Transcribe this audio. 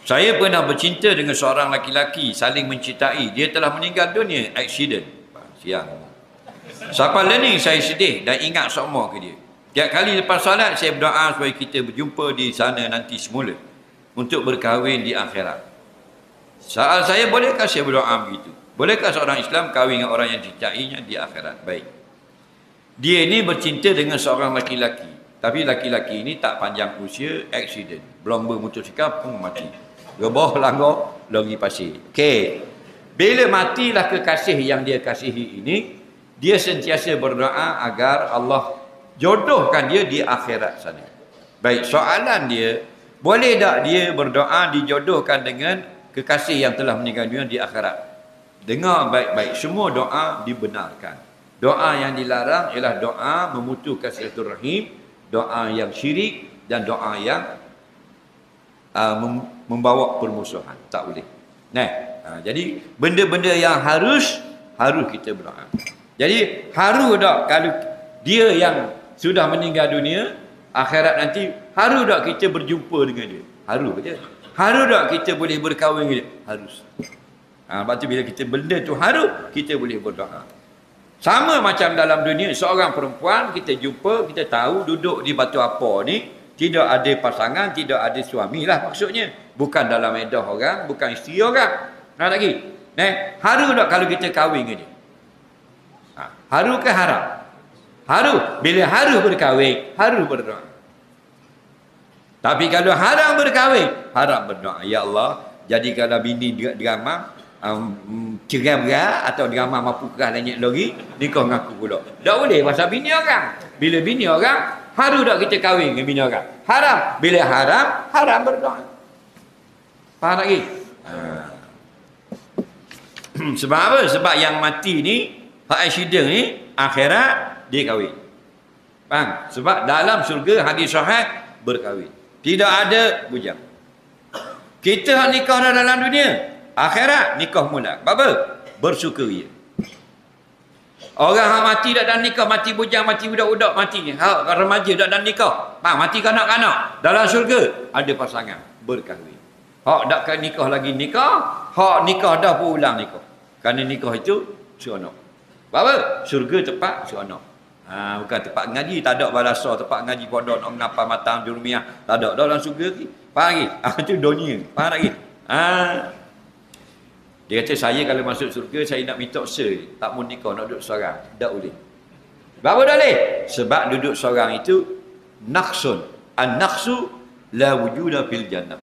Saya pernah bercinta dengan seorang laki-laki, saling mencintai. Dia telah meninggal dunia, accident. Siang. Sampai learning saya sedih dan ingat seumur ke dia. Tiap kali lepas solat, saya berdoa supaya kita berjumpa di sana nanti semula. Untuk berkahwin di akhirat. Soal saya, bolehkah saya berdoa begitu? Bolehkah seorang Islam kahwin dengan orang yang dicintainya di akhirat? Baik. Dia ini bercinta dengan seorang laki-laki. Tapi laki-laki ini tak panjang usia, accident. Berlomba motosikal pun mati. Rebah langgar, lagi pasir. Okey. Bila matilah kekasih yang dia kasihi ini, dia sentiasa berdoa agar Allah jodohkan dia di akhirat sana. Baik, soalan dia, boleh tak dia berdoa dijodohkan dengan kekasih yang telah meninggal dunia di akhirat? Dengar baik-baik, semua doa dibenarkan. Doa yang dilarang ialah doa memutuskan silaturahim, doa yang syirik dan doa yang membawa permusuhan. Tak boleh. Jadi benda-benda yang harus kita berdoa. Jadi harus tak kalau dia yang sudah meninggal dunia, akhirat nanti, harus tak kita berjumpa dengan dia? Harus je. Harus tak kita boleh berkahwin dengan dia? Harus. Lepas tu bila kita benda tu harus, kita boleh berdoa. Sama macam dalam dunia, seorang perempuan kita jumpa, kita tahu duduk di batu apa ni, tidak ada pasangan, tidak ada suami lah maksudnya. Bukan dalam edah orang, bukan isteri orang. Nak lagi? Harus tak kalau kita kahwin dengan dia? Harus ke haram? Harus. Bila harus berkahwin, harus berdoa. Tapi kalau haram berkahwin, haram berdoa. Ya Allah, jadikanlah bini drama cerai berat atau drama mampu kerah lanyek lagi, nikah dengan aku pula. Tak boleh pasal bini orang. Bila bini orang, harus tak kita kahwin dengan bini orang? Haram. Bila haram, haram berdoa. Faham lagi? Sebab apa? Sebab yang mati ni, hak accident ni, akhirat dia kahwin. Faham? Sebab dalam syurga hadis sahih berkahwin. Tidak ada bujang. Kita hak nikah dah dalam dunia, akhirat nikah mula. Apa? Bersukaria. Orang hak mati dah dalam nikah, mati bujang, mati budak-budak, mati hak remaja dah dalam nikah. Mati kanak-kanak. Dalam syurga ada pasangan berkahwin. Hak dak nikah lagi nikah, hak nikah dah pun ulang nikah. Kerana nikah itu seronok. Apa? Syurga tempat seronok. Bukan tempat ngaji, tak ada balasa tempat ngaji pondok nak menapa matang jurumiah, tak ada dalam syurga lagi. Faham lagi? Itu dunia. Faham lagi? Dia kata saya kalau masuk syurga saya nak minta se, tak mau nikah, nak duduk seorang. Tak boleh. Kenapa tak boleh? Sebab duduk seorang itu naqsun. An-naqsu la wujuda fil jannah.